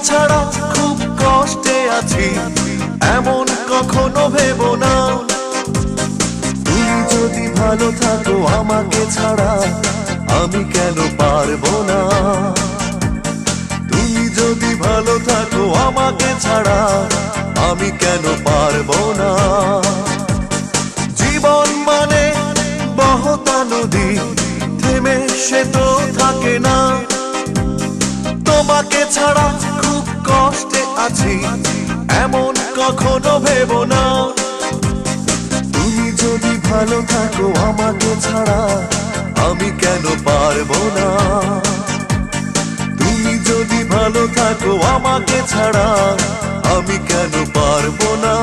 ছাড়া খুব কষ্টে আছি, এমন কখনো ভেবো না। তুমি যদি ভালো থাকো আমাকে ছাড়া, আমি কেন পারবো না? তুমি যদি ভালো থাকো আমাকে ছাড়া, আমি কেন পারবো না? জীবন মানে বহতা নদী, থেমে সে তো থাকে না। তোমাকে ছাড়া খুব কষ্টে আছি, এমন কখনো ভেবো না। তুমি যদি ভালো থাকো আমাকে ছাড়া, আমি কেন পারবো না? তুমি যদি ভালো থাকো আমাকে ছাড়া, আমি কেন পারবো না?